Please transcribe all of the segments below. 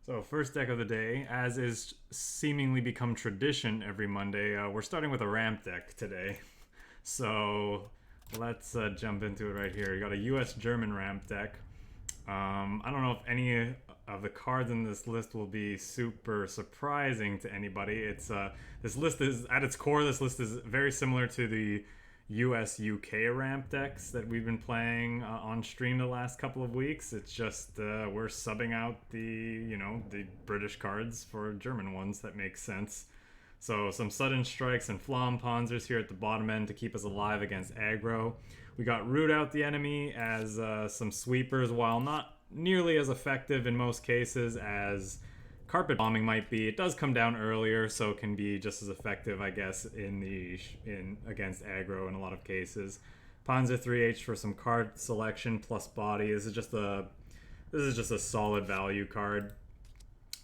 So, first deck of the day, as is seemingly become tradition every Monday, we're starting with a ramp deck today. So, let's jump into it right here. You got a US German ramp deck. I don't know if any of the cards in this list will be super surprising to anybody. This list is at its core. This list is very similar to the US UK ramp decks that we've been playing on stream the last couple of weeks. It's just we're subbing out the British cards for German ones. That makes sense. So some sudden strikes and FLAMMPANZERs here at the bottom end to keep us alive against aggro. We got root out the enemy as some sweepers, while not nearly as effective in most cases as carpet bombing might be. It does come down earlier, so it can be just as effective, I guess, in against aggro in a lot of cases. PANZER III-H for some card selection plus body. This is just a solid value card.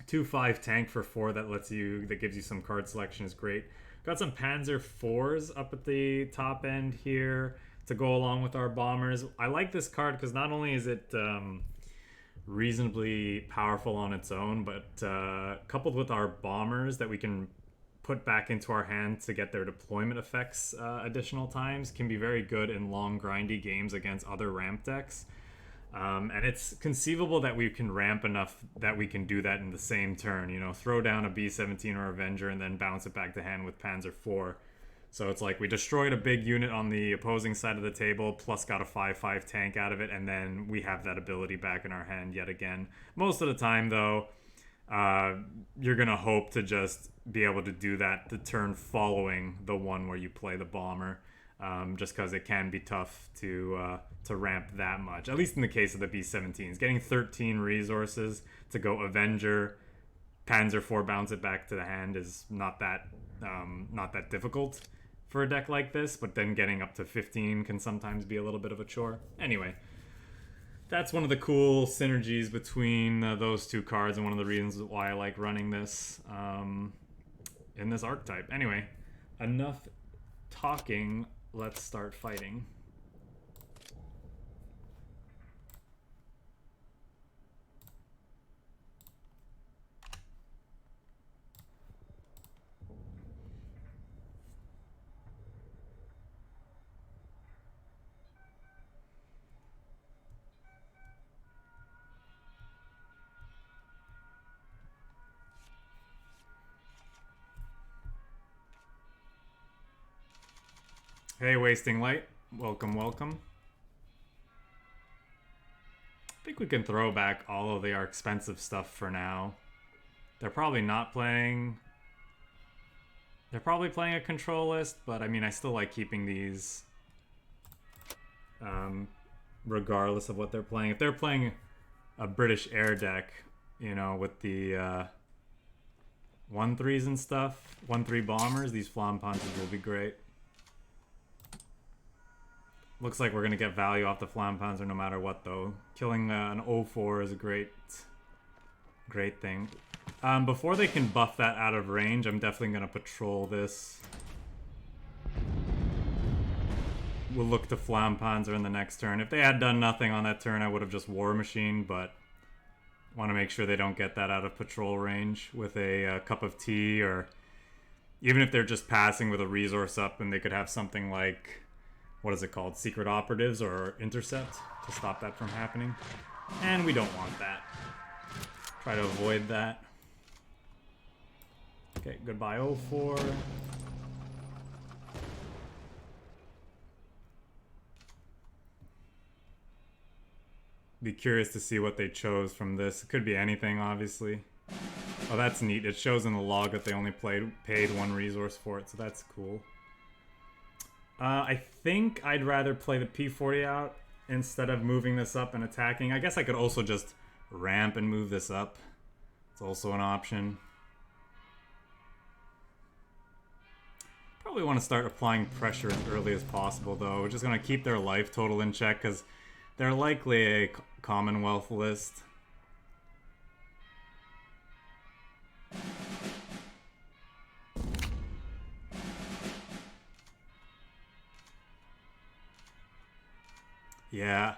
2/5 tank for 4 that gives you some card selection is great. Got some Panzer IVs up at the top end here to go along with our bombers. I like this card because not only is it reasonably powerful on its own, but coupled with our bombers that we can put back into our hand to get their deployment effects additional times, can be very good in long grindy games against other ramp decks. And it's conceivable that we can ramp enough that we can do that in the same turn. You know, throw down a B-17 or Avenger and then bounce it back to hand with Panzer IV. So it's like we destroyed a big unit on the opposing side of the table, plus got a 5/5 tank out of it, and then we have that ability back in our hand yet again. Most of the time, though, you're going to hope to just be able to do that the turn following the one where you play the bomber. Just because it can be tough to ramp that much. At least in the case of the B-17s. Getting 13 resources to go Avenger, Panzer IV, bounce it back to the hand is not that difficult for a deck like this, but then getting up to 15 can sometimes be a little bit of a chore. Anyway, that's one of the cool synergies between those two cards and one of the reasons why I like running this in this archetype. Anyway, enough talking. Let's start fighting. Hey, Wasting Light. Welcome, welcome. I think we can throw back all of our expensive stuff for now. They're probably not playing... They're probably playing a control list, but I mean, I still like keeping these regardless of what they're playing. If they're playing a British air deck, you know, with the 1-3s and stuff, 1-3 bombers, these FLAMMPANZERs will be great. Looks like we're going to get value off the FLAMMPANZER no matter what, though. Killing an 0-4 is a great thing. Before they can buff that out of range, I'm definitely going to patrol this. We'll look to FLAMMPANZER in the next turn. If they had done nothing on that turn, I would have just War Machine, but want to make sure they don't get that out of patrol range with a cup of tea, or even if they're just passing with a resource up and they could have something like... what is it called? Secret Operatives or Intercept to stop that from happening. And we don't want that. Try to avoid that. Okay, goodbye 0-4. Be curious to see what they chose from this. It could be anything, obviously. Oh, that's neat. It shows in the log that they only paid 1 resource for it, so that's cool. I think I'd rather play the P40 out instead of moving this up and attacking. I guess I could also just ramp and move this up. It's also an option. Probably want to start applying pressure as early as possible, though. We're just going to keep their life total in check because they're likely a Commonwealth list. Yeah.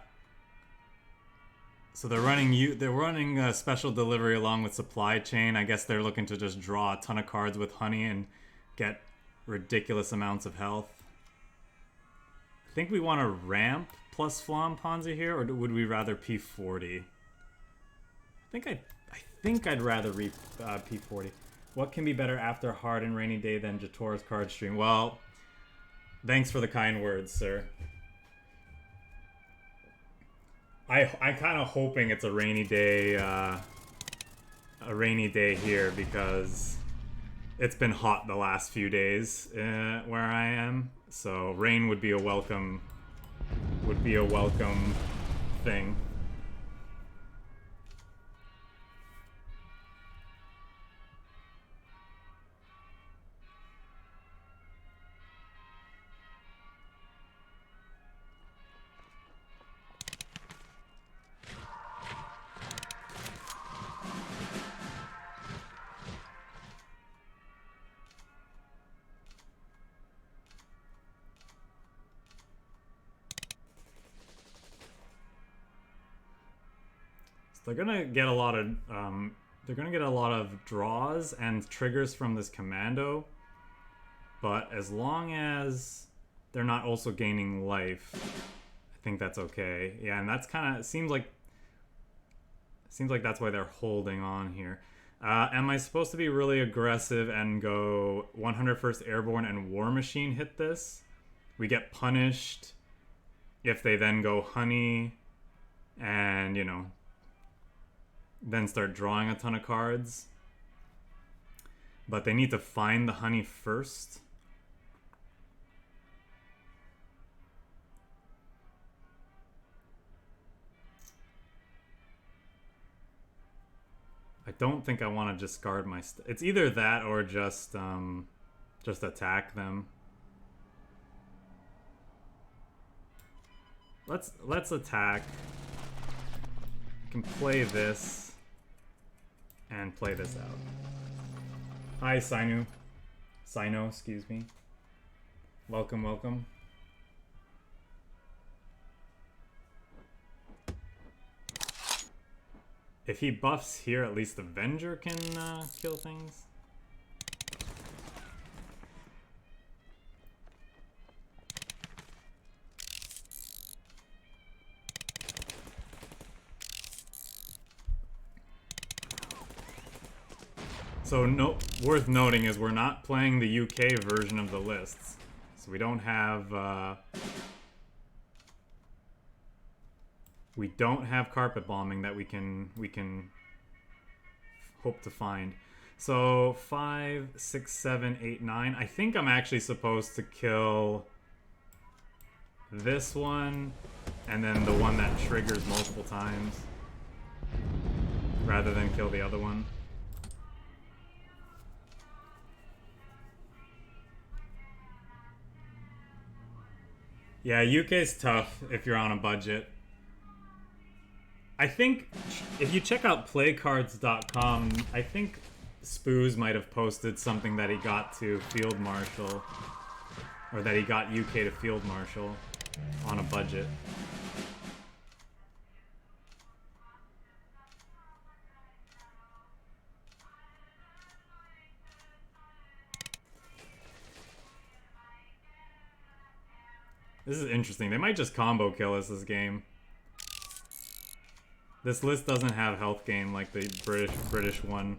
So they're running a special delivery along with supply chain. I guess they're looking to just draw a ton of cards with honey and get ridiculous amounts of health. I think we want a ramp plus FLAMMPANZER here, or would we rather P40? I think I'd rather P40. What can be better after a hard and rainy day than Jatora's card stream? Well, thanks for the kind words, sir. I'm kind of hoping it's a rainy day here because it's been hot the last few days where I am. So rain would be a welcome thing. They're gonna get a lot of draws and triggers from this commando, but as long as they're not also gaining life, I think that's okay. Yeah, and that's kind of seems like that's why they're holding on here. Am I supposed to be really aggressive and go 101st Airborne and War Machine hit this? We get punished if they then go honey and, you know, then start drawing a ton of cards. But they need to find the honey first. I don't think I want to discard my it's either that or just attack them. Let's attack. I can play this and play this out. Hi, Sino, excuse me. Welcome, welcome. If he buffs here, at least the Avenger can kill things. So worth noting is we're not playing the UK version of the lists, so we don't have carpet bombing that we can hope to find. So 5, 6, 7, 8, 9. I think I'm actually supposed to kill this one and then the one that triggers multiple times rather than kill the other one. Yeah, UK's tough if you're on a budget. I think if you check out playcards.com, I think Spoos might have posted something that he got to Field Marshal, or that he got UK to Field Marshal on a budget. This is interesting. They might just combo kill us this game. This list doesn't have health gain like the British one.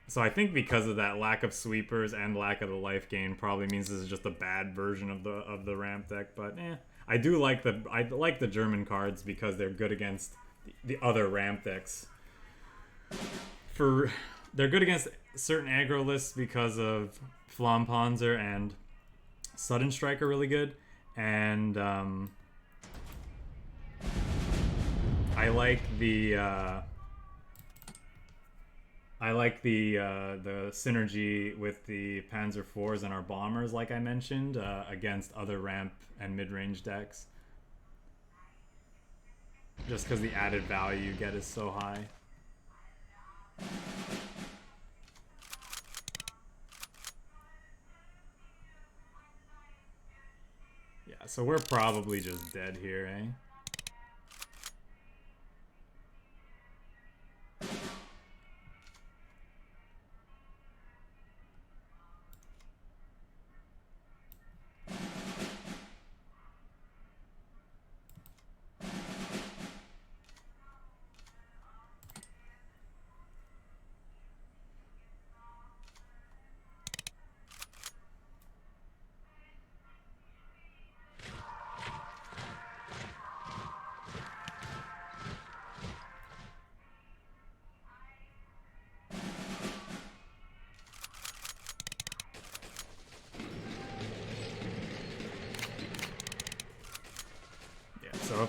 So I think because of that lack of sweepers and lack of the life gain probably means this is just a bad version of the ramp deck, but I like the German cards because they're good against the other ramp decks. They're good against certain aggro lists because of FLAMMPANZER and Sudden Strike are really good, and I like the synergy with the Panzer IVs and our bombers, like I mentioned, against other ramp and mid-range decks. Just because the added value you get is so high. Yeah, so we're probably just dead here, eh?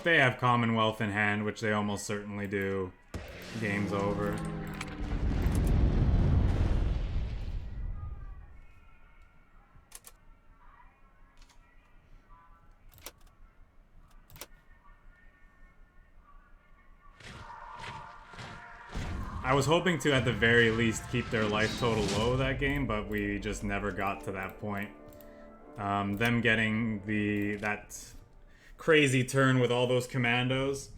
they have Commonwealth in hand, which they almost certainly do, game's over. I was hoping to, at the very least, keep their life total low that game, but we just never got to that point. Them getting that crazy turn with all those commandos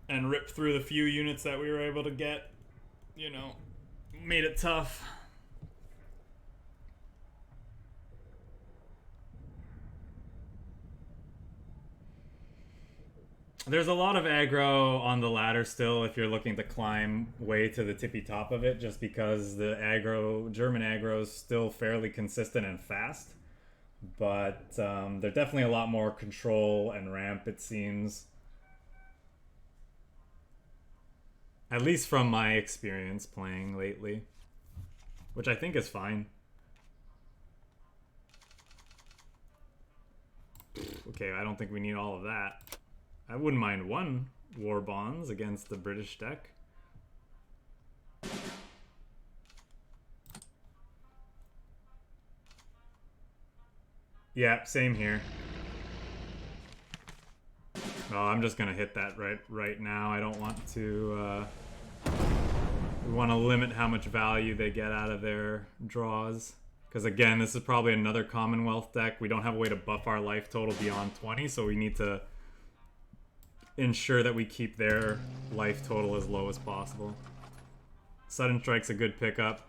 and rip through the few units that we were able to get, you know, made it tough. There's a lot of aggro on the ladder still if you're looking to climb way to the tippy top of it, just because the aggro, German aggro is still fairly consistent and fast. But they're definitely a lot more control and ramp, it seems. At least from my experience playing lately. Which I think is fine. Okay, I don't think we need all of that. I wouldn't mind one war bonds against the British deck. Yeah, same here. Oh, I'm just gonna hit that right now. I don't want to. We want to limit how much value they get out of their draws. Because again, this is probably another Commonwealth deck. We don't have a way to buff our life total beyond 20, so we need to ensure that we keep their life total as low as possible. Sudden Strike's a good pickup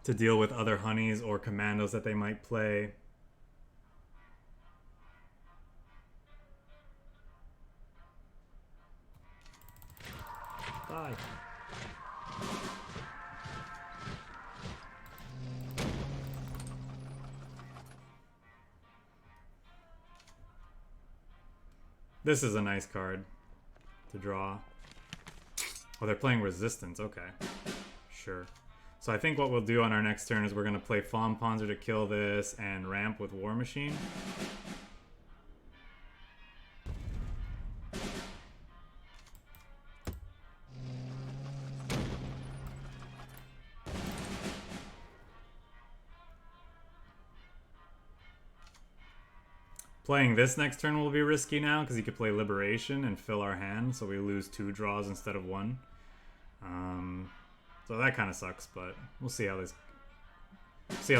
to deal with other honeys or commandos that they might play. Bye. This is a nice card to draw. Oh, they're playing Resistance. Okay. Sure. So I think what we'll do on our next turn is we're going to play FLAMMPANZER to kill this and ramp with War Machine. Playing this next turn will be risky now because he could play Liberation and fill our hand, so we lose 2 draws instead of 1. So that kind of sucks, but we'll see how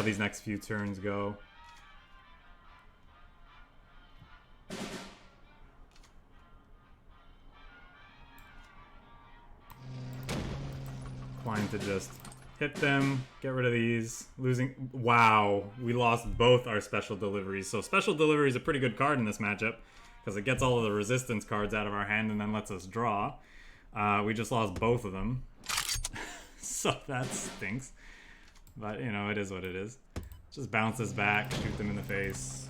these next few turns go. Fine to just hit them, get rid of these, losing. Wow, we lost both our special deliveries. So special delivery is a pretty good card in this matchup because it gets all of the resistance cards out of our hand and then lets us draw. We just lost both of them. So that stinks. But, you know, it is what it is. Just bounce this back, shoot them in the face.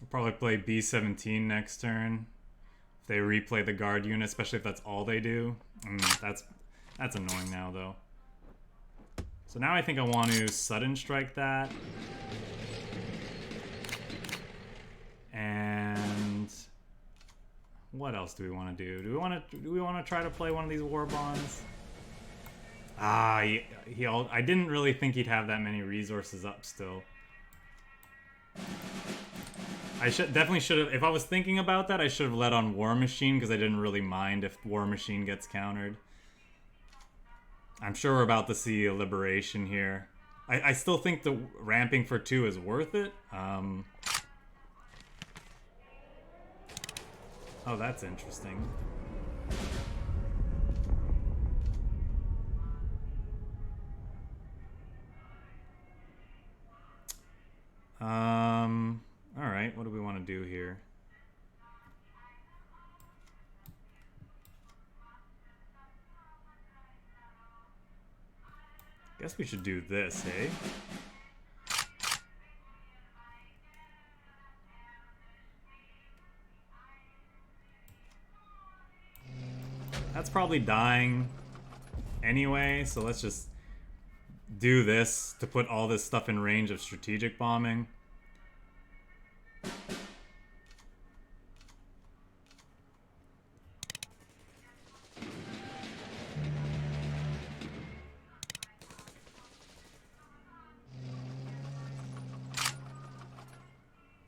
I'll probably play B-17 next turn. If they replay the guard unit, especially if that's all they do. That's annoying now, though. So now I think I want to sudden strike that. And what else do we want to do? Do we want to try to play one of these war bonds? I didn't really think he'd have that many resources up still. I definitely should have. If I was thinking about that, I should have led on War Machine because I didn't really mind if War Machine gets countered. I'm sure we're about to see a Liberation here. I still think the ramping for 2 is worth it. Oh, that's interesting. Alright, what do we want to do here? Guess we should do this, hey? That's probably dying anyway, so let's just do this to put all this stuff in range of strategic bombing.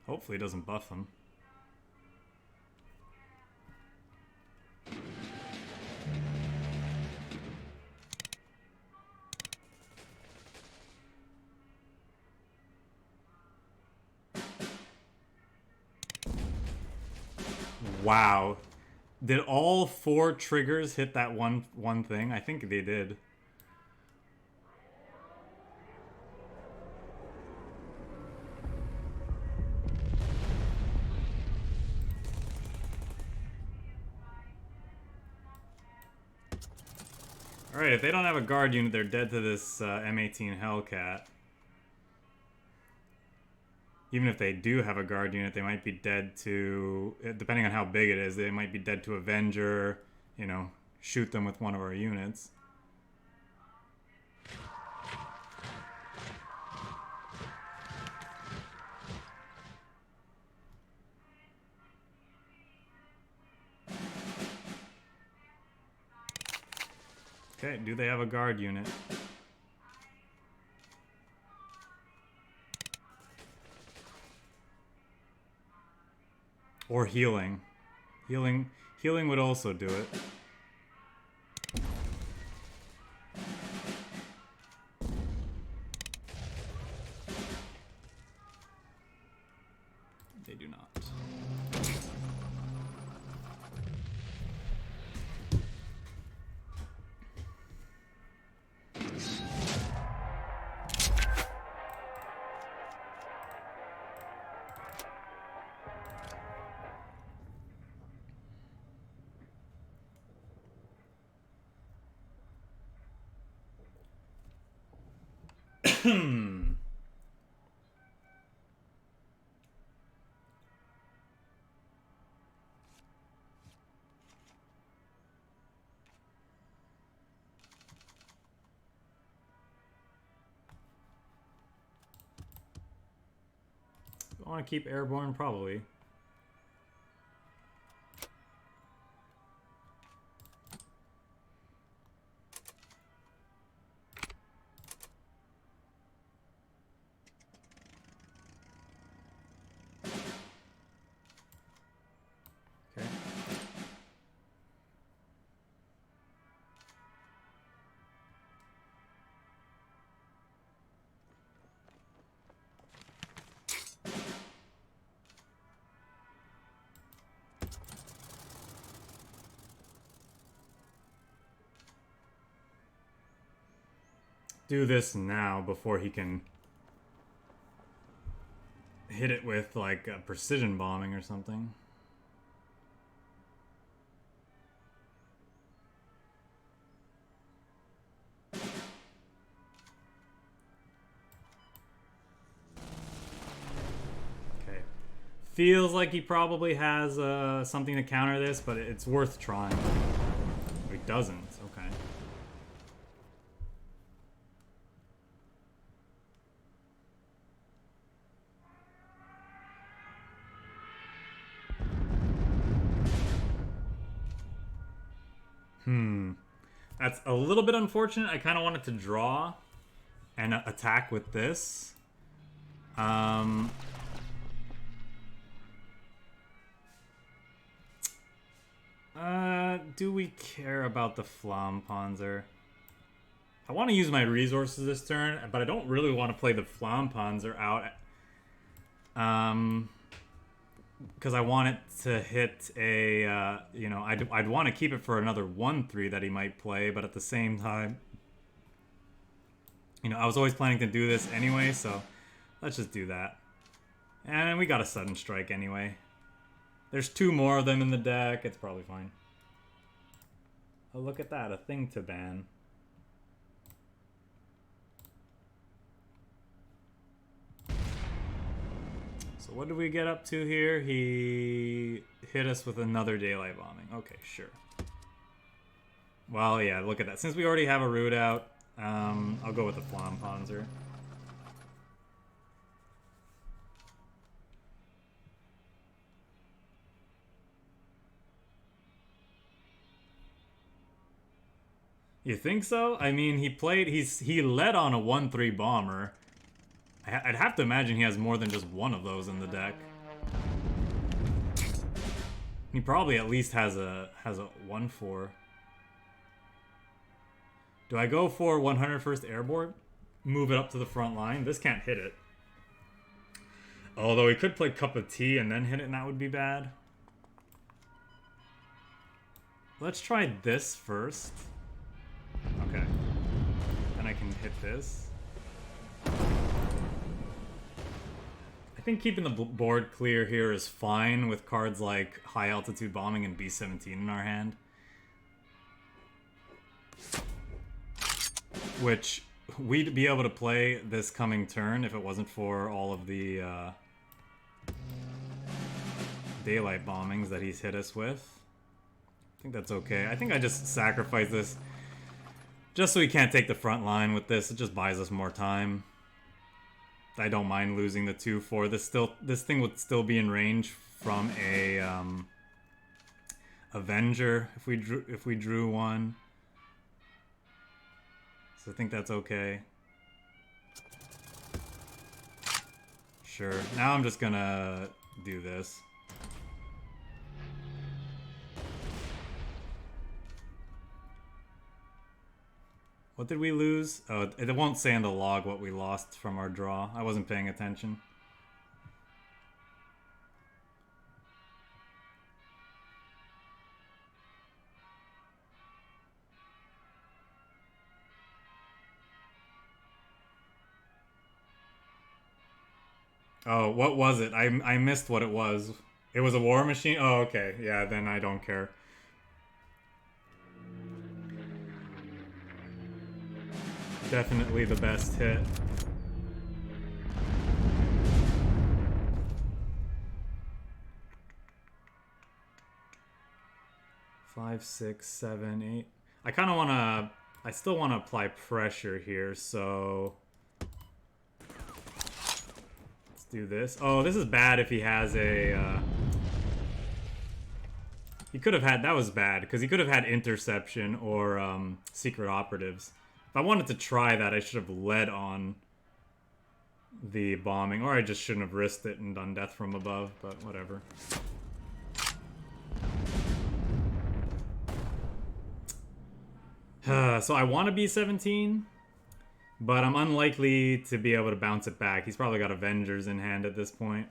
Hopefully it doesn't buff them. Wow. Did all 4 triggers hit that one thing? I think they did. Alright, if they don't have a guard unit, they're dead to this M18 HELLCAT. Even if they do have a guard unit, they might be dead to, depending on how big it is, they might be dead to Avenger, you know, shoot them with one of our units. Okay, do they have a guard unit? Or healing. Healing would also do it. They do not. I want to keep airborne, probably. Okay. Do this now before he can hit it with like a precision bombing or something. Okay. Feels like he probably has something to counter this, but it's worth trying. He doesn't. Okay. That's a little bit unfortunate. I kind of wanted to draw and attack with this. Do we care about the Flammpanzer? I want to use my resources this turn, but I don't really want to play the Flammpanzer out. Because I want it to hit a, you know, I'd want to keep it for another 1-3 that he might play, but at the same time, you know, I was always planning to do this anyway, so let's just do that. And we got a sudden strike anyway. There's 2 more of them in the deck, it's probably fine. Oh, look at that, a thing to ban. So what did we get up to here? He hit us with another daylight bombing. Okay, sure. Well, yeah, look at that. Since we already have a route out, I'll go with the FLAMMPANZER. You think so? I mean, he led on a 1-3 bomber. I'd have to imagine he has more than just one of those in the deck. He probably at least has a 1-4. Do I go for 101st Airborne? Move it up to the front line? This can't hit it. Although he could play Cup of Tea and then hit it, and that would be bad. Let's try this first. Okay. Then I can hit this. I think keeping the board clear here is fine with cards like High Altitude Bombing and B-17 in our hand. Which we'd be able to play this coming turn if it wasn't for all of the daylight bombings that he's hit us with. I think that's okay. I think I just sacrifice this just so he can't take the front line with this. It just buys us more time. I don't mind losing the 2-4. This thing would still be in range from a Avenger if we drew one. So I think that's okay. Sure. Now I'm just gonna do this. What did we lose? Oh, it won't say in the log what we lost from our draw. I wasn't paying attention. Oh, what was it? I missed what it was. It was a war machine? Oh, okay. Yeah, then I don't care. Definitely the best hit. Five, 6, 7, 8. I kind of want to... I still want to apply pressure here, so... Let's do this. Oh, this is bad if he has a... He could have had... That was bad, because he could have had interception or secret operatives. If I wanted to try that, I should have led on the bombing. Or I just shouldn't have risked it and done death from above, but whatever. So I want to be 17, but I'm unlikely to be able to bounce it back. He's probably got Avengers in hand at this point.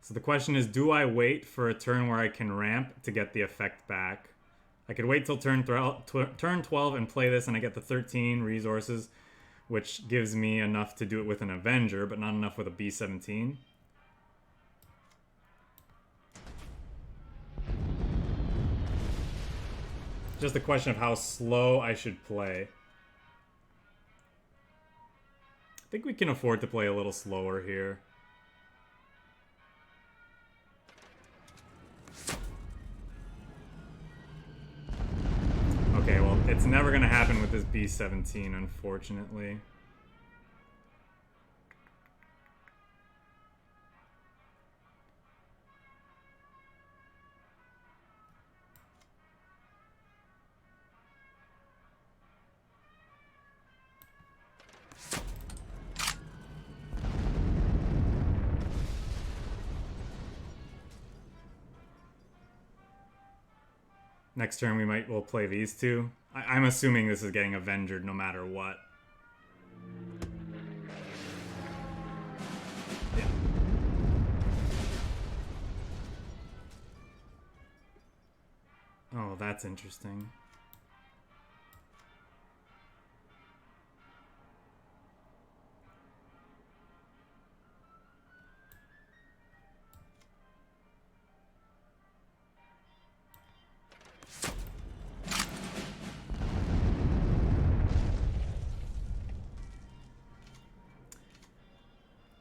So the question is, do I wait for a turn where I can ramp to get the effect back? I could wait till turn 12 and play this, and I get the 13 resources, which gives me enough to do it with an Avenger, but not enough with a B-17. Just a question of how slow I should play. I think we can afford to play a little slower here. Okay, well, it's never going to happen with this B-17, unfortunately. Next turn we'll play these two. I'm assuming this is getting Avengered no matter what. Yeah. Oh, that's interesting.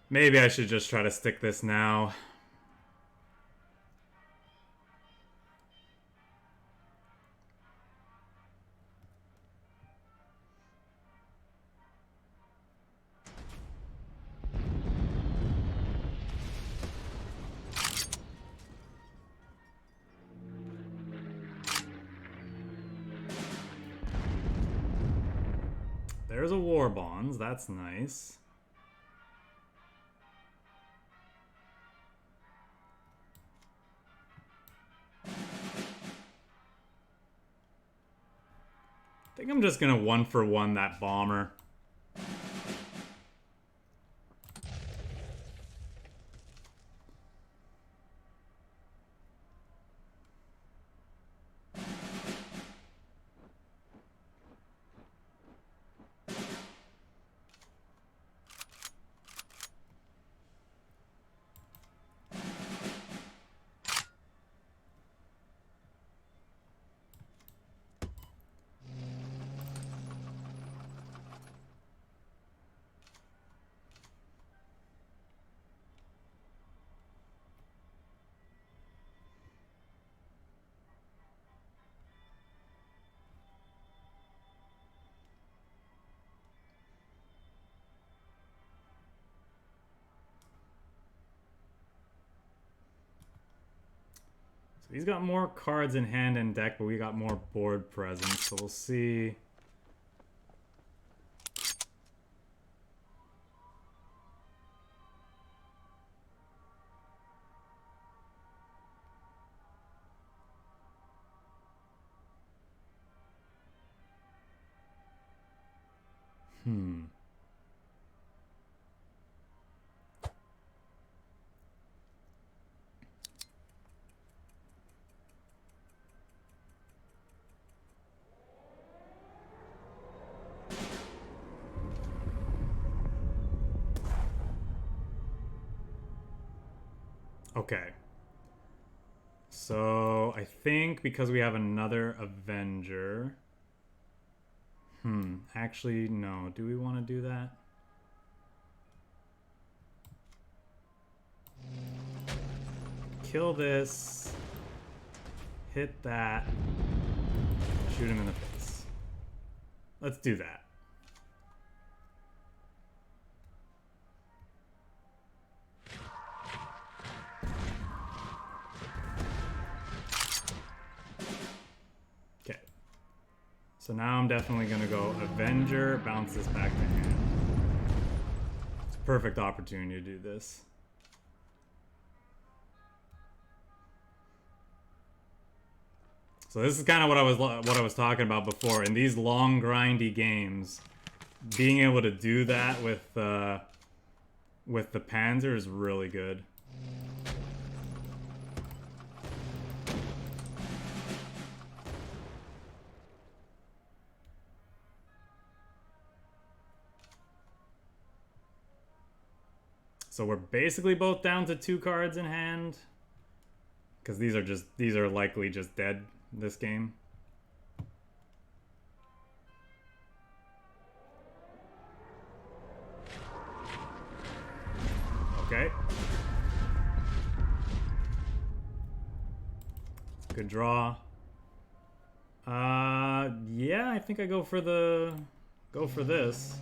Maybe I should just try to stick this now. there's a War Bonds. That's nice. I think I'm just gonna 1-for-1 that bomber. So he's got more cards in hand and deck, but we got more board presence, so we'll see. Okay. So I think because we have another Avenger. Actually, no. Do we want to do that? Kill this. Hit that. Shoot him in the face. Let's do that. Okay. So now I'm definitely going to go Avenger, bounce this back to hand. It's a perfect opportunity to do this. So this is kind of what I was talking about before. In these long grindy games, being able to do that with the Panzer is really good. So we're basically both down to 2 cards in hand, because these are likely just dead this game. Okay. Good draw. Yeah, I think I go for this.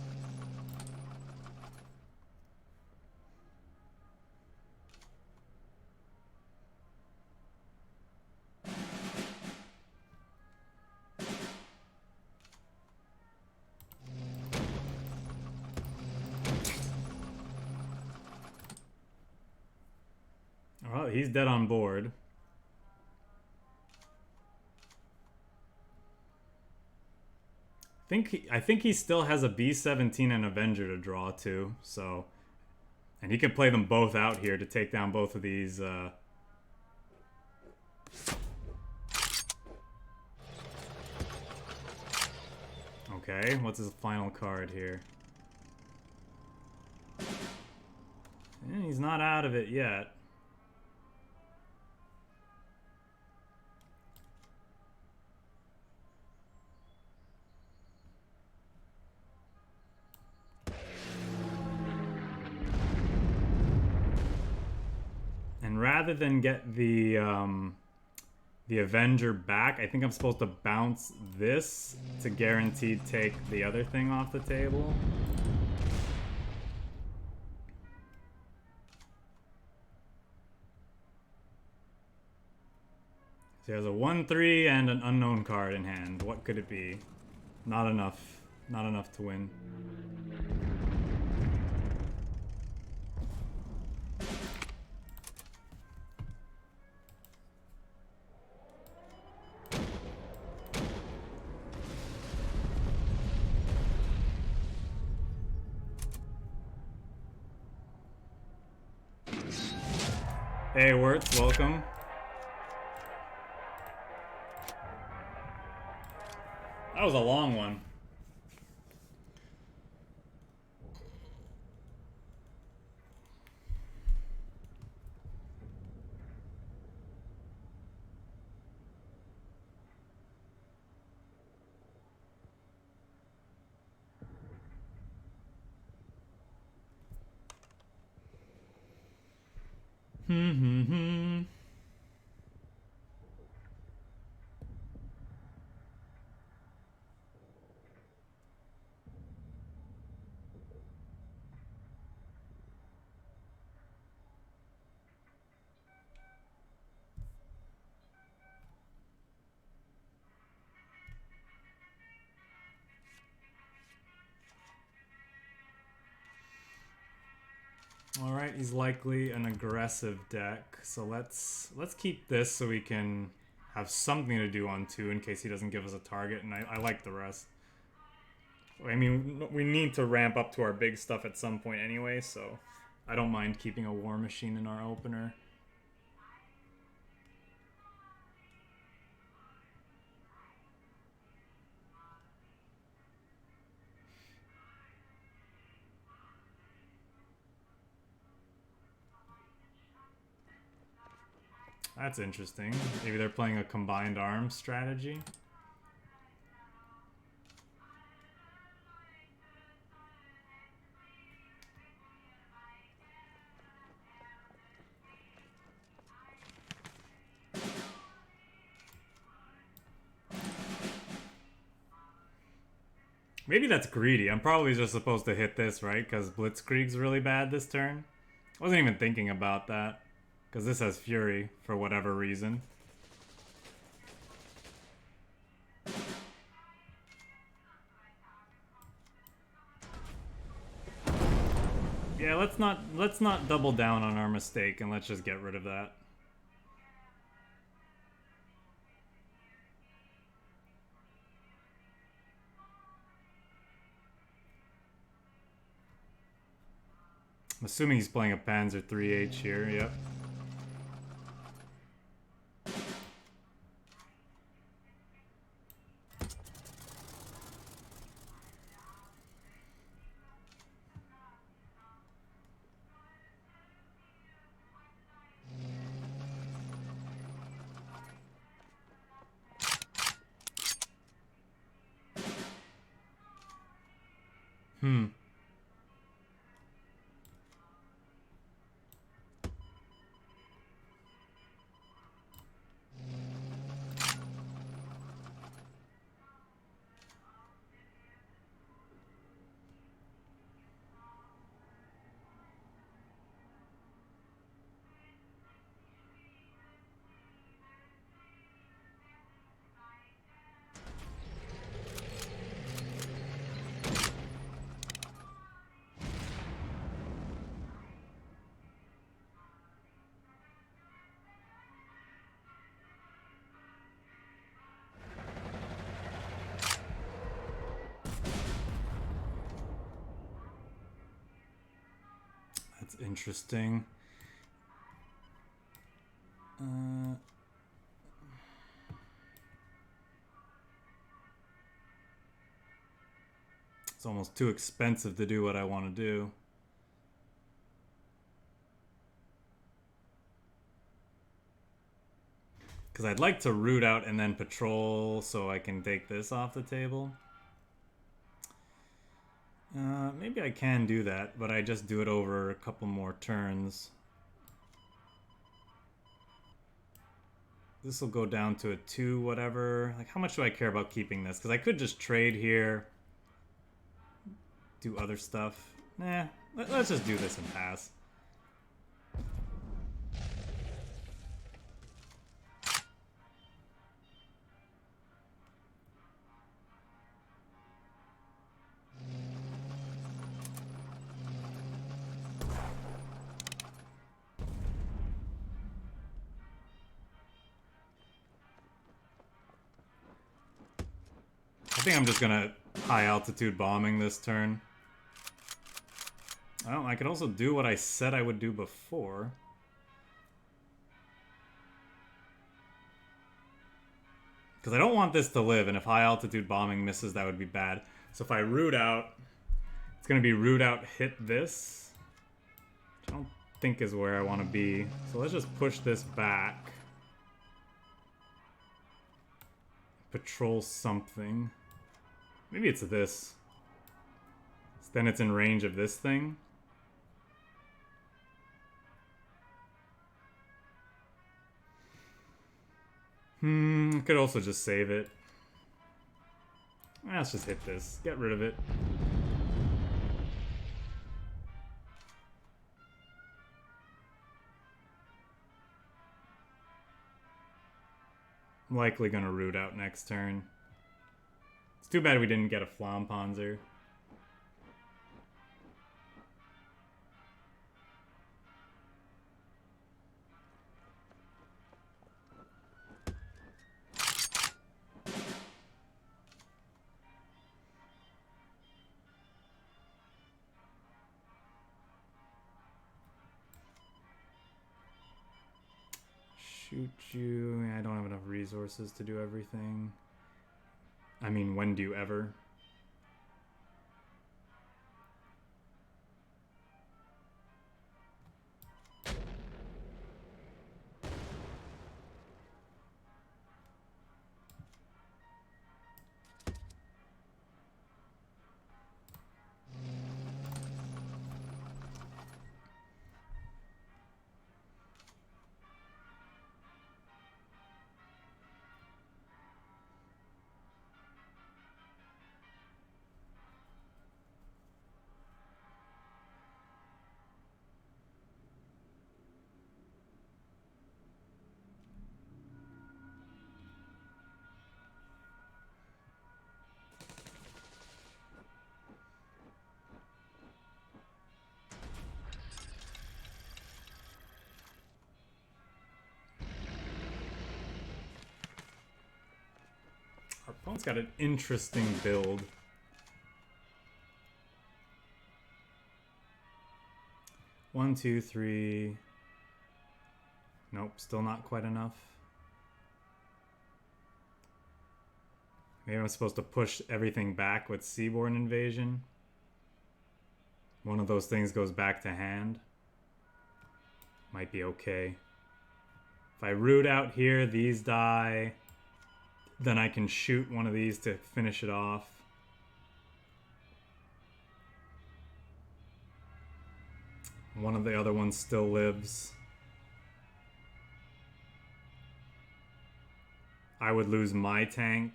Oh, he's dead on board. I think he still has a B-17 and Avenger to draw too, so, and he can play them both out here to take down both of these. Okay, what's his final card here? He's not out of it yet. And rather than get the Avenger back, I think I'm supposed to bounce this to guarantee take the other thing off the table. So he has a 1/3 and an unknown card in hand. What could it be? Not enough. Not enough to win. Hey, Wirtz, welcome. That was a long one. Alright, he's likely an aggressive deck, so let's keep this so we can have something to do on 2 in case he doesn't give us a target, and I like the rest. I mean, we need to ramp up to our big stuff at some point anyway, so I don't mind keeping a War Machine in our opener. That's interesting. Maybe they're playing a combined arms strategy. Maybe that's greedy. I'm probably just supposed to hit this, right? Because Blitzkrieg's really bad this turn. I wasn't even thinking about that. Because this has Fury, for whatever reason. Yeah, let's not double down on our mistake, and let's just get rid of that. I'm assuming he's playing a Panzer III-H here, yep. That's interesting. It's almost too expensive to do what I want to do. Because I'd like to root out and then patrol so I can take this off the table. Maybe I can do that, but I just do it over a couple more turns. This will go down to a 2, whatever. Like, how much do I care about keeping this? Because I could just trade here. Do other stuff. Nah, let's just do this and pass. think I'm just gonna high altitude bombing this turn. Well, I could also do what I said I would do before. Because I don't want this to live, and if high altitude bombing misses, that would be bad. So if I root out, it's going to be root out, hit this. Which I don't think is where I want to be. So let's just push this back. Patrol something. Maybe it's this. So then it's in range of this thing. I could also just save it. Let's just hit this. Get rid of it. I'm likely gonna root out next turn. It's too bad we didn't get a FLAMMPANZER. Shoot you. I don't have enough resources to do everything. I mean, when do you ever? Our opponent's got an interesting build. One, two, three. Nope, still not quite enough. Maybe I'm supposed to push everything back with SEABORNE Invasion. One of those things goes back to hand. Might be okay. If I root out here, these die. Then I can shoot one of these to finish it off. One of the other ones still lives. I would lose my tank,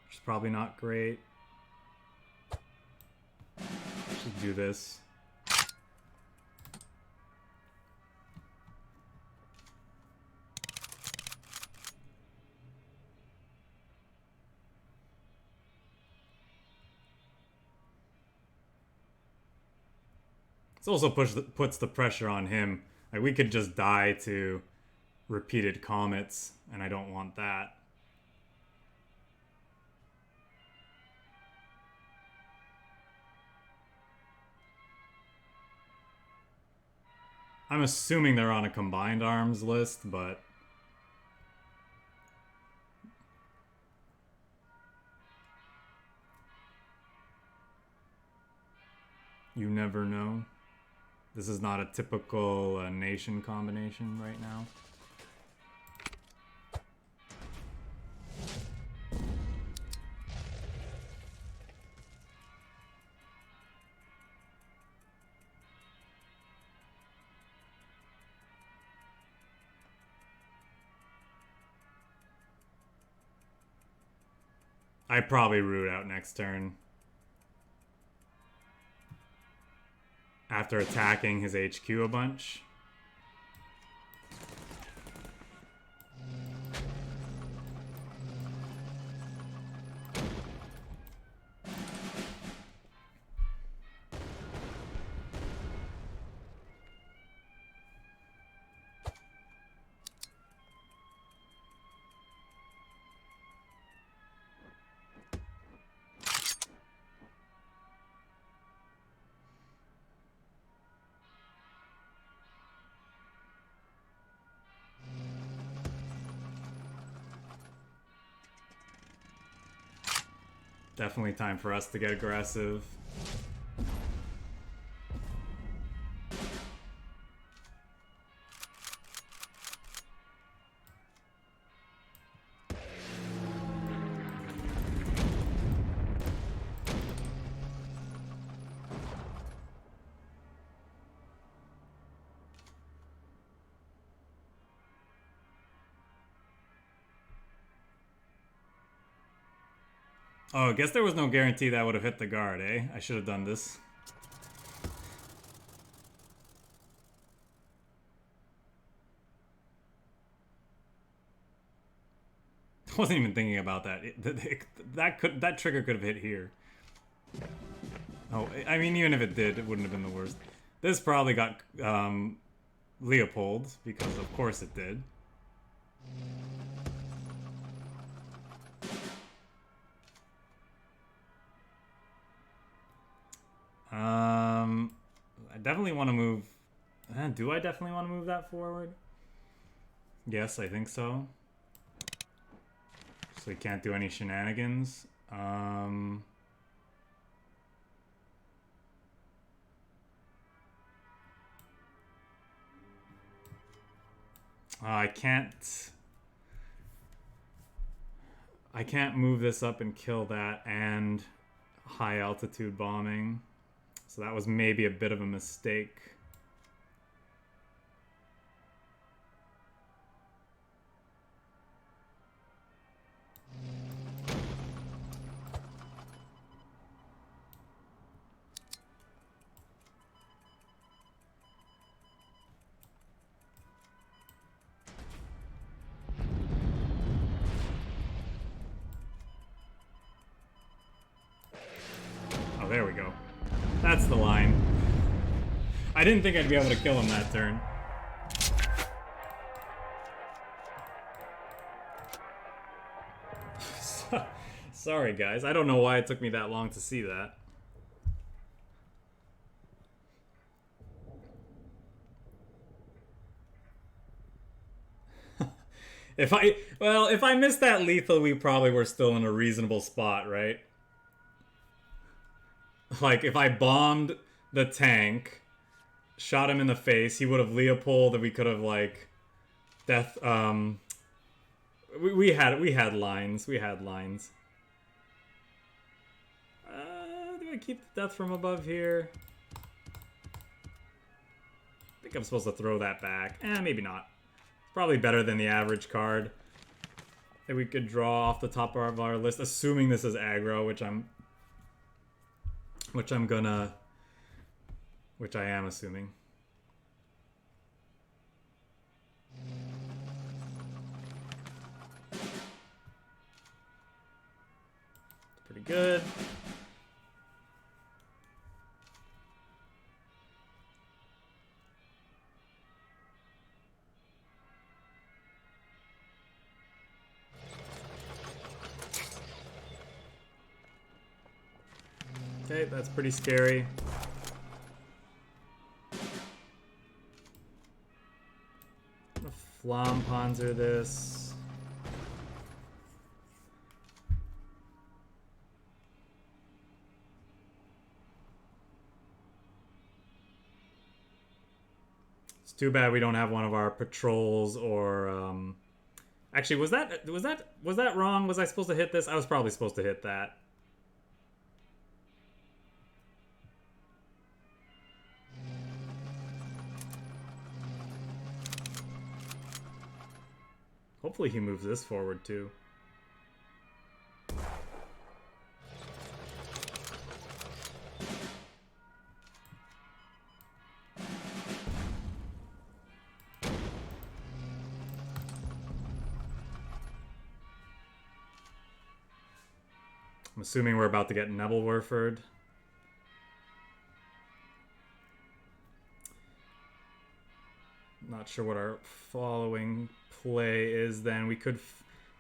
which is probably not great. Should do this. This also puts the pressure on him. Like, we could just die to repeated comets, and I don't want that. I'm assuming they're on a combined arms list, but you never know. This is not a typical nation combination right now. I probably root out next turn. After attacking his HQ a bunch. Definitely time for us to get aggressive. Oh, I guess there was no guarantee that would have hit the guard, eh? I should have done this. I wasn't even thinking about that. That trigger could have hit here. Oh, I mean, even if it did, it wouldn't have been the worst. This probably got Leopold, because of course it did. I definitely want to move. Do I definitely want to move that forward? Yes, I think so. So he can't do any shenanigans. I can't move this up and kill that and high altitude bombing. So that was maybe a bit of a mistake. Oh, there we go. That's the line. I didn't think I'd be able to kill him that turn. Sorry, guys. I don't know why it took me that long to see that. If I missed that lethal, we probably were still in a reasonable spot, right? Like, if I bombed the tank, shot him in the face, he would have Leopold, and we could have, like, death, we had lines. We had lines. Do I keep the death from above here? I think I'm supposed to throw that back. Maybe not. It's probably better than the average card that we could draw off the top of our list, assuming this is aggro, which I am assuming. It's pretty good. Okay, that's pretty scary. I'm gonna FLAMMPANZER this. It's too bad we don't have one of our patrols or actually, was that wrong? Was I supposed to hit this? I was probably supposed to hit that. Hopefully he moves this forward too. I'm assuming we're about to get Nebelwerfed. Not sure what our following play is then. We could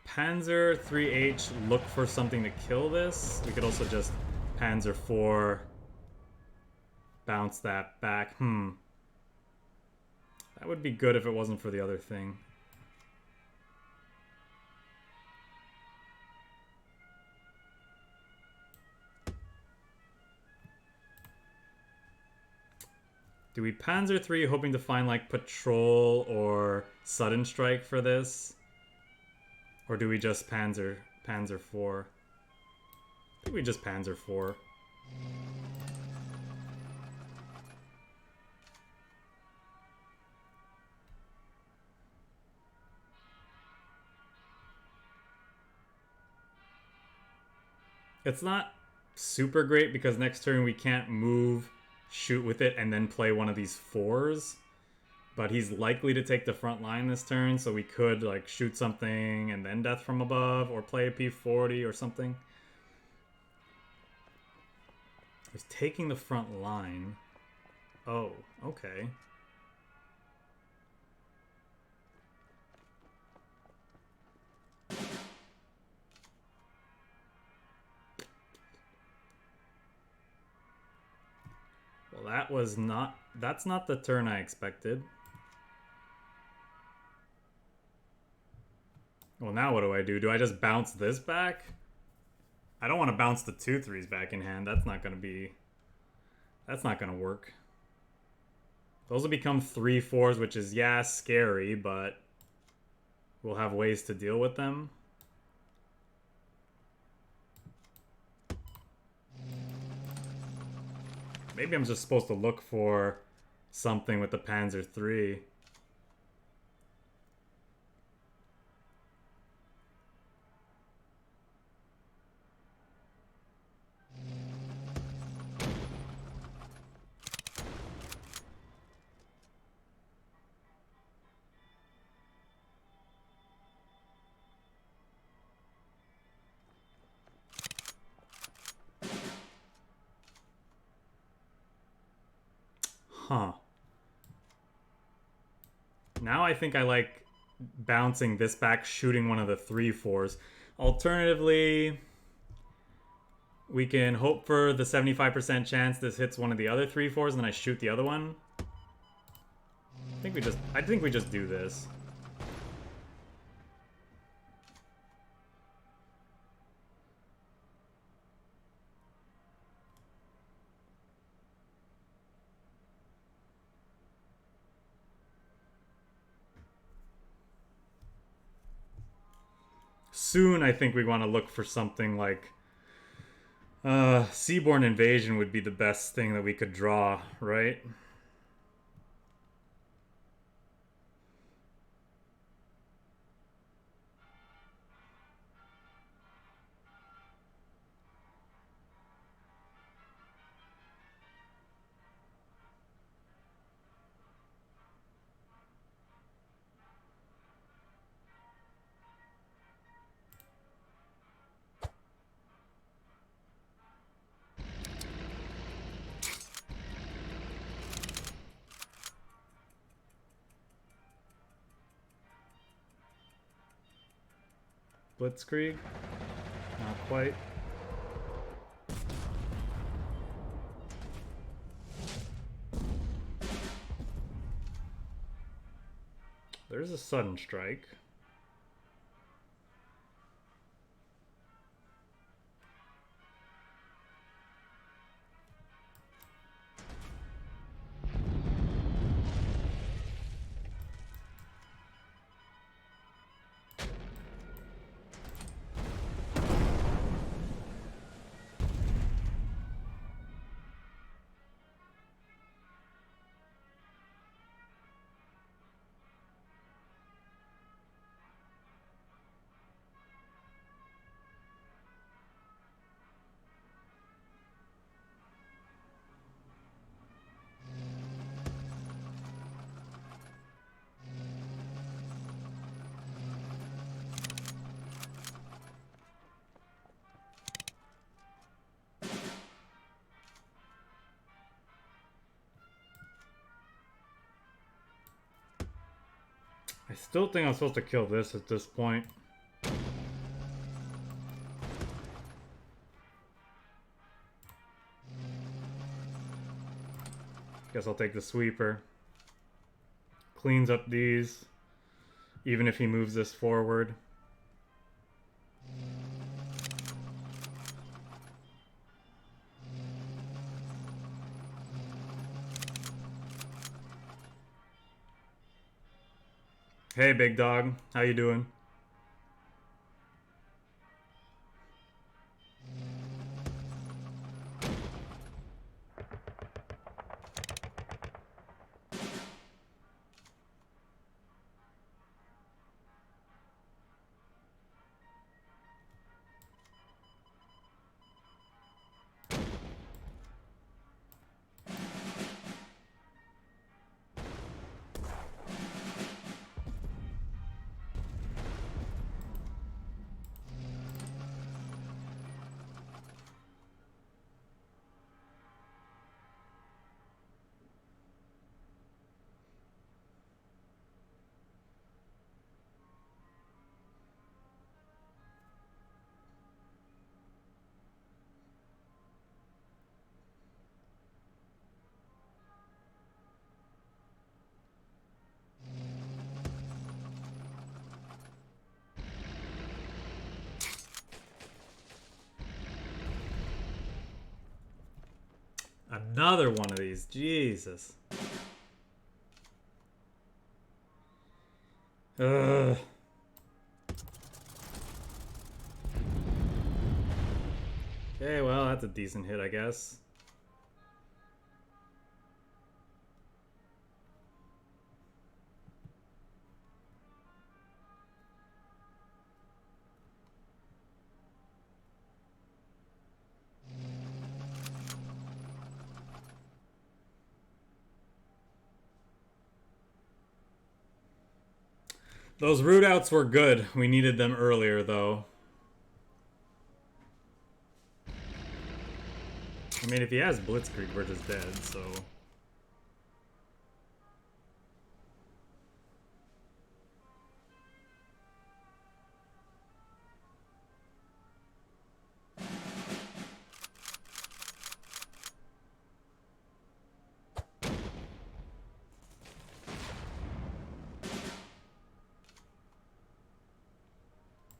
Panzer III-H, look for something to kill this. We could also just Panzer IV, bounce that back. That would be good if it wasn't for the other thing. Do we Panzer III hoping to find like patrol or sudden strike for this? Or do we just Panzer IV? I think we just Panzer IV. It's not super great because next turn we can't move, shoot with it, and then play one of these fours. But he's likely to take the front line this turn, so we could like shoot something and then death from above, or play a P40 or something. He's taking the front line. Oh, okay. Well, that's not the turn I expected. Well, now what do? Do I just bounce this back? I don't want to bounce the 2-3s back in hand. That's not going to work. Those will become 3-4s, which is, yeah, scary, but we'll have ways to deal with them. Maybe I'm just supposed to look for something with the Panzer III. Huh. Now I think I like bouncing this back, shooting one of the 3-4s. Alternatively, we can hope for the 75% chance this hits one of the other 3-4s and then I shoot the other one. I think we just do this. Soon, I think we want to look for something like Seaborne Invasion would be the best thing that we could draw, right? Blitzkrieg? Not quite. There's a sudden strike. I still think I'm supposed to kill this at this point. Guess I'll take the sweeper. Cleans up these, even if he moves this forward. Hey, big dog. How you doing? Another one of these. Jesus. Ugh. Okay, well, that's a decent hit, I guess. Those root outs were good. We needed them earlier, though. I mean, if he has Blitzkrieg, we're just dead, so...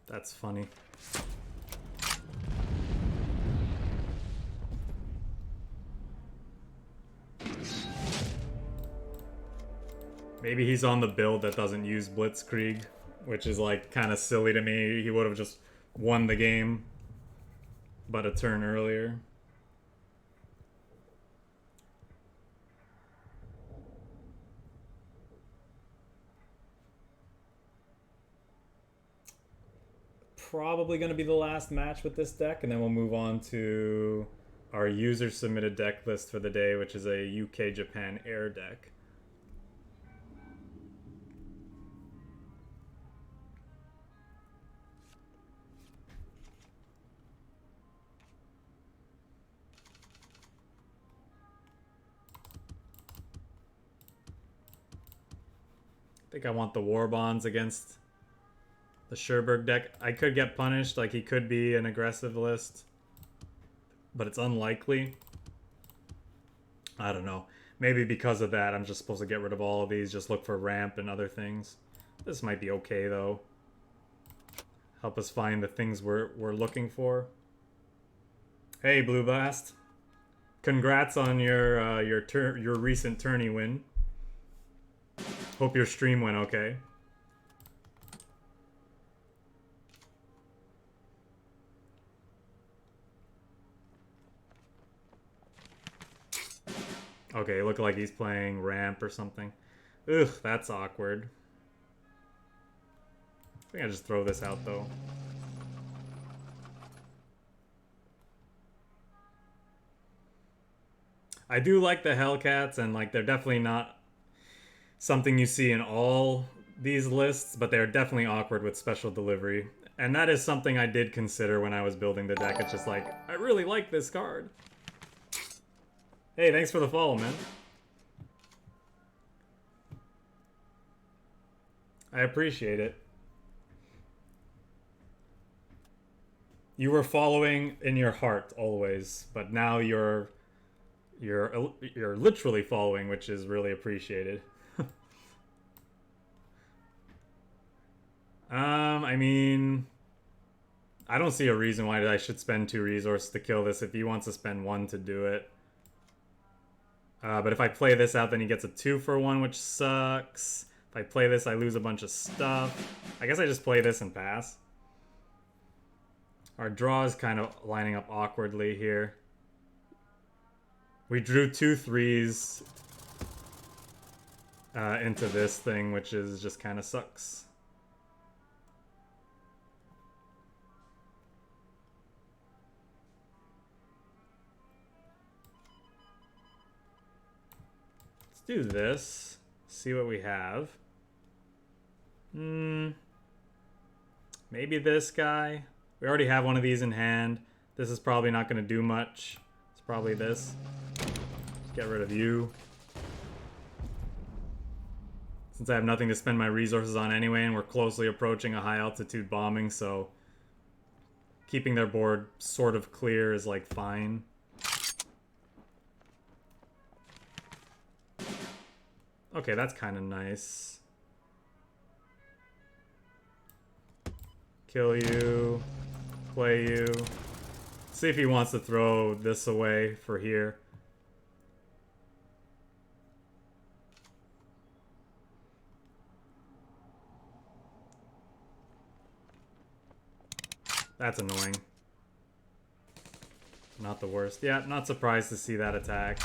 That's funny. Maybe he's on the build that doesn't use Blitzkrieg, which is like kind of silly to me. He would have just won the game, but a turn earlier. Probably going to be the last match with this deck, and then we'll move on to our user submitted deck list for the day, which is a UK Japan air deck. I think I want the War Bonds against the Sherberg deck. I could get punished, like he could be an aggressive list, but it's unlikely. I don't know. Maybe because of that, I'm just supposed to get rid of all of these, just look for ramp and other things. This might be okay, though. Help us find the things we're looking for. Hey, Blue Blast. Congrats on your recent tourney win. Hope your stream went okay. Okay, look like he's playing ramp or something. Ugh, that's awkward. I think I just throw this out though. I do like the Hellcats, and like they're definitely not something you see in all these lists, but they're definitely awkward with special delivery. And that is something I did consider when I was building the deck. It's just like, I really like this card. Hey, thanks for the follow, man. I appreciate it. You were following in your heart always, but now you're literally following, which is really appreciated. I mean, I don't see a reason why I should spend 2 resources to kill this if he wants to spend 1 to do it. But if I play this out, then he gets a 2-for-1, which sucks. If I play this, I lose a bunch of stuff. I guess I just play this and pass. Our draw is kind of lining up awkwardly here. We drew 2 3s into this thing, which is just kind of sucks. Let's do this. See what we have. Maybe this guy. We already have one of these in hand. This is probably not going to do much. It's probably this. Get rid of you. Since I have nothing to spend my resources on anyway, and we're closely approaching a high altitude bombing, so keeping their board sort of clear is like fine. Okay, that's kind of nice. Kill you. Play you. See if he wants to throw this away for here. That's annoying. Not the worst. Yeah, not surprised to see that attack.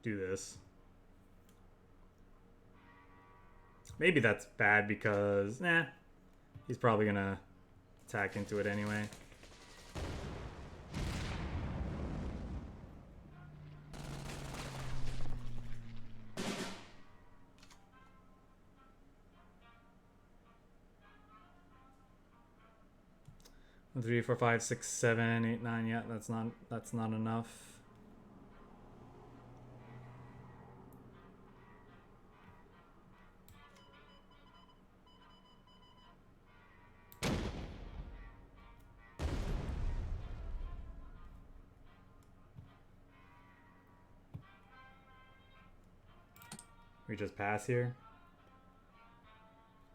Do this. Maybe that's bad because, nah, he's probably gonna attack into it anyway. One, 3, 4, 5, 6, 7, 8, 9. Yeah, that's not enough. We just pass here.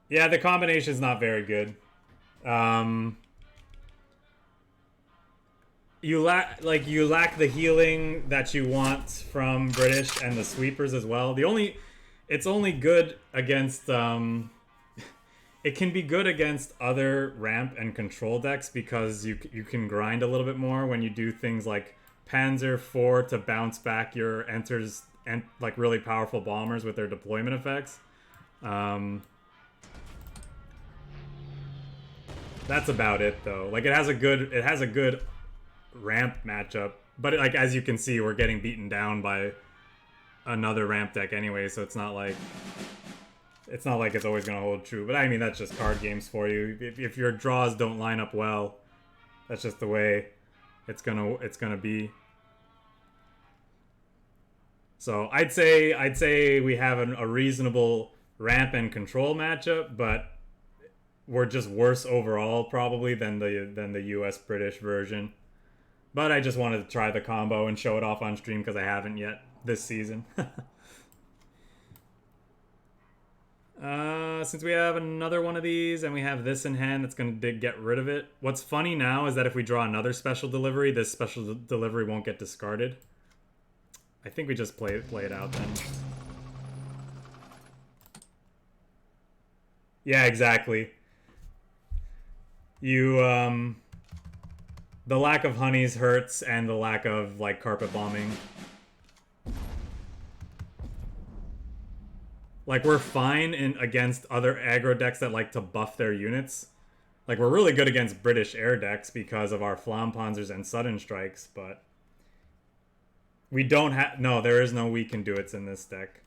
Yeah, the combination is not very good. You lack the healing that you want from British and the sweepers as well. It's only good against it can be good against other ramp and control decks because you can grind a little bit more when you do things like Panzer IV to bounce back your enters and like really powerful bombers with their deployment effects. That's about it though. Like it has a good ramp matchup, but like as you can see, we're getting beaten down by another ramp deck anyway, so it's not like it's always gonna hold true. But I mean, that's just card games for you. If your draws don't line up well, that's just the way it's gonna be. So I'd say we have a reasonable ramp and control matchup, but we're just worse overall probably than the US British version. But I just wanted to try the combo and show it off on stream because I haven't yet this season. Since we have another one of these and we have this in hand, that's going to get rid of it. What's funny now is that if we draw another special delivery, this special delivery won't get discarded. I think we just play it out then. Yeah, exactly. You, the lack of honeys hurts and the lack of, like, carpet bombing. Like, we're fine against other aggro decks that like to buff their units. Like, we're really good against British air decks because of our FLAMMPANZERs and sudden strikes, but we don't have... No, there is no we can do it's in this deck.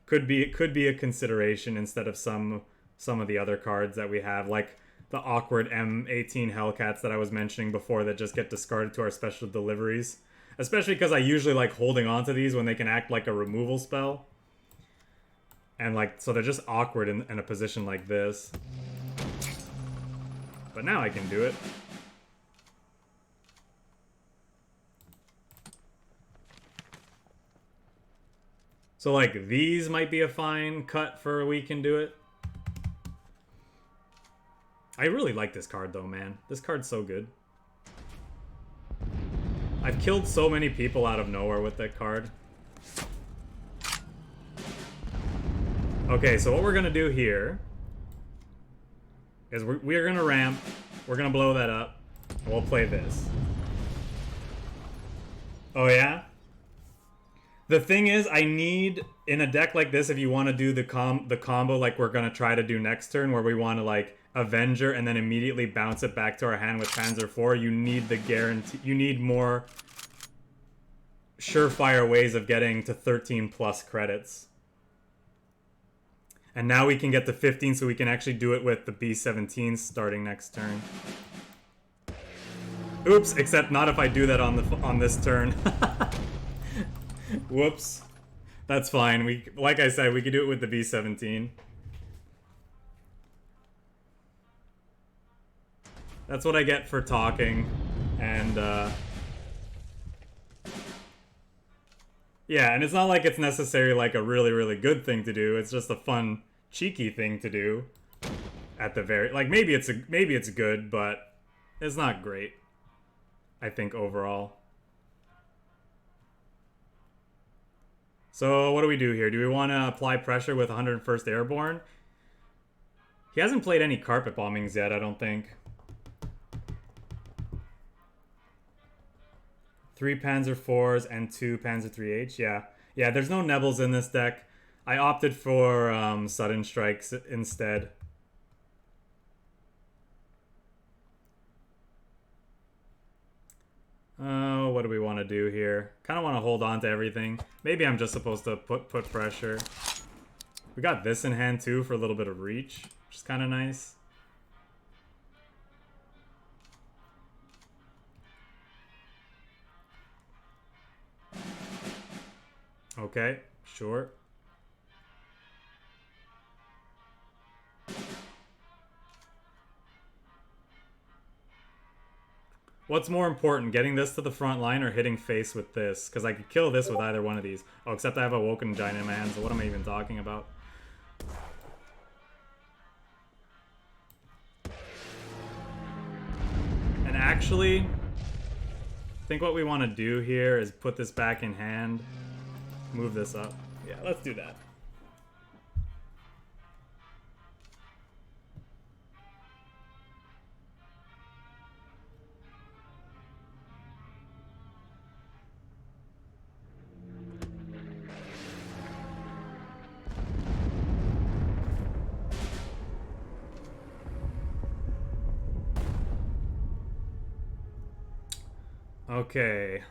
Could be a consideration instead of some of the other cards that we have, like the awkward M18 HELLCATs that I was mentioning before that just get discarded to our special deliveries. Especially because I usually like holding on to these when they can act like a removal spell. And like, so they're just awkward in a position like this. But now I can do it. So like these might be a fine cut for a we can do it. I really like this card though, man. This card's so good. I've killed so many people out of nowhere with that card. Okay, so what we're gonna do here is we're gonna ramp. We're gonna blow that up. We'll play this. Oh yeah? The thing is, I need, in a deck like this, if you want to do the combo like we're gonna try to do next turn, where we want to like Avenger and then immediately bounce it back to our hand with Panzer IV, you need the guarantee. You need more surefire ways of getting to 13 plus credits. And now we can get to 15, so we can actually do it with the B-17 starting next turn. Oops, except not if I do that on this turn. Whoops. That's fine. Like I said, we could do it with the B-17. That's what I get for talking. And, yeah, and it's not like it's necessarily like a really, really good thing to do. It's just a fun, cheeky thing to do. At the very... Like, maybe it's good, but it's not great. I think, overall. So, what do we do here? Do we want to apply pressure with 101st Airborne? He hasn't played any carpet bombings yet, I don't think. 3 Panzer IVs and 2 Panzer III-H, yeah. Yeah, there's no Nebels in this deck. I opted for Sudden Strikes instead. Oh, what do we want to do here? Kind of want to hold on to everything. Maybe I'm just supposed to put pressure. We got this in hand too for a little bit of reach, which is kind of nice. Okay, sure. What's more important, getting this to the front line or hitting face with this? Because I could kill this with either one of these. Oh, except I have AWOKEN Giant in my hand, so what am I even talking about? And actually, I think what we want to do here is put this back in hand. Move this up. Yeah, let's do that. Okay.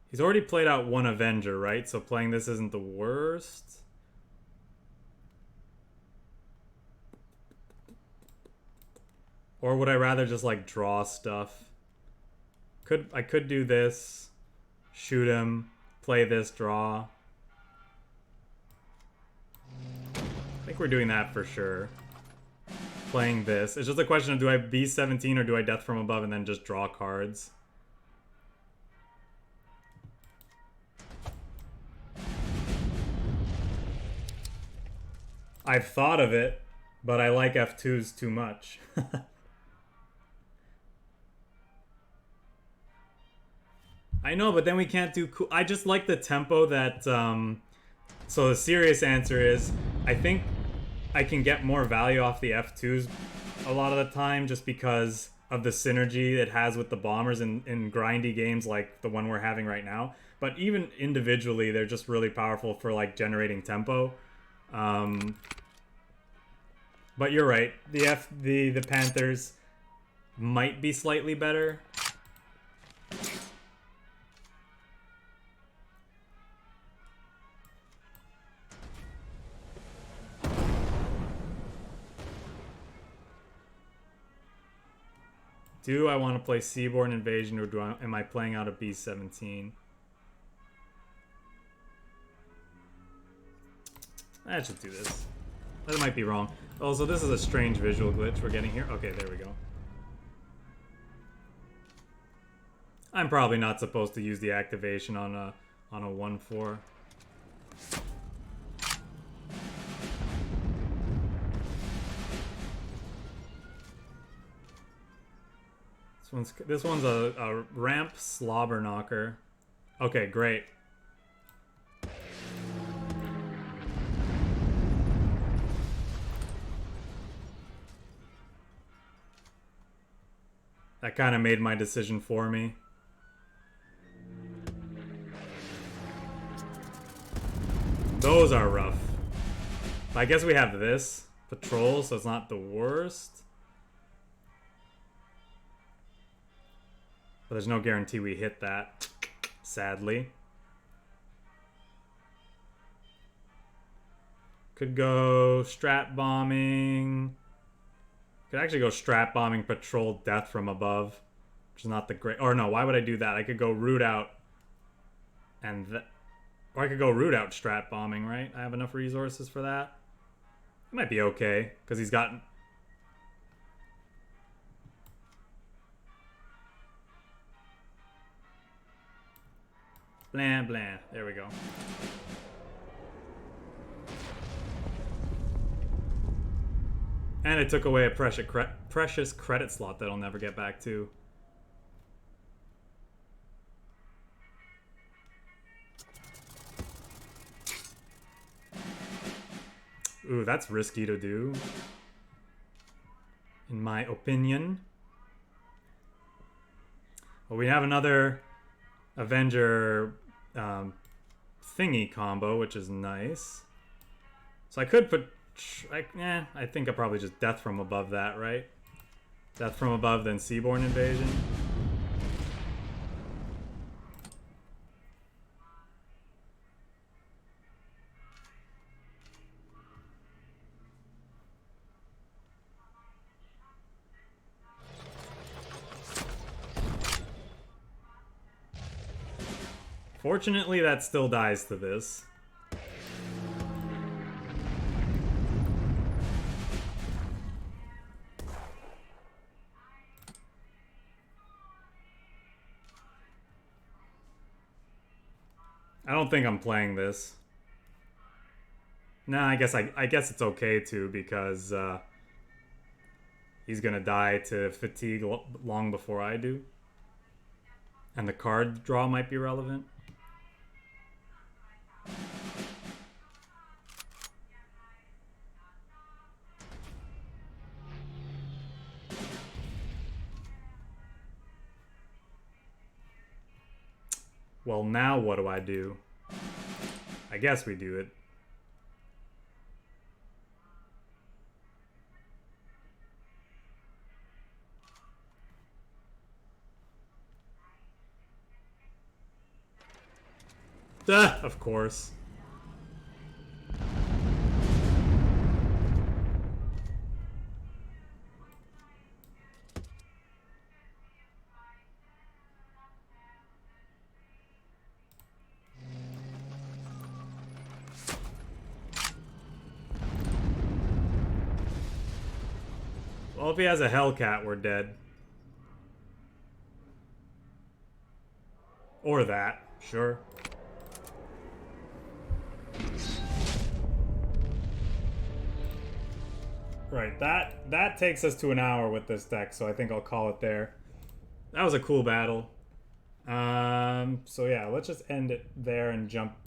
He's already played out one Avenger, right? So playing this isn't the worst. Or would I rather just like draw stuff? I could do this, shoot him, play this, draw. I think we're doing that for sure. Playing this. It's just a question of do I B-17 or do I Death from Above and then just draw cards? I've thought of it, but I like F2s too much. I know, but then we can't do cool. I just like the tempo that, so the serious answer is, I think I can get more value off the F2s a lot of the time just because of the synergy it has with the bombers in grindy games like the one we're having right now. But even individually, they're just really powerful for like generating tempo. But you're right. The Panthers might be slightly better. Do I want to play Seaborne Invasion or am I playing out a B-17? I should do this. That might be wrong. Also, this is a strange visual glitch we're getting here. Okay, there we go. I'm probably not supposed to use the activation on a 1-4. This one's a ramp slobber knocker. Okay, great. That kind of made my decision for me. Those are rough. I guess we have this patrol, so it's not the worst. But there's no guarantee we hit that, sadly. Could go strat bombing. Could actually go strat bombing patrol death from above, which is not the great. Or no, why would I do that? I could go root out, or I could go root out strat bombing, right? I have enough resources for that. It might be okay because he's got. Blah, blah. There we go. And it took away a precious credit slot that I'll never get back to. Ooh, that's risky to do, in my opinion. Well, we have another Avenger thingy combo, which is nice. So I could put, I think I'll probably just death from above that, right? Death from above, then Seaborne Invasion. Fortunately, that still dies to this. I don't think I'm playing this. Nah, I guess it's okay too, because he's gonna die to fatigue long before I do. And the card draw might be relevant. Well, now what do I do? I guess we do it. Duh, of course. Well, if he has a Hellcat, we're dead. Or that, sure. Right, that takes us to an hour with this deck, so I think I'll call it there. That was a cool battle. So yeah, let's just end it there and jump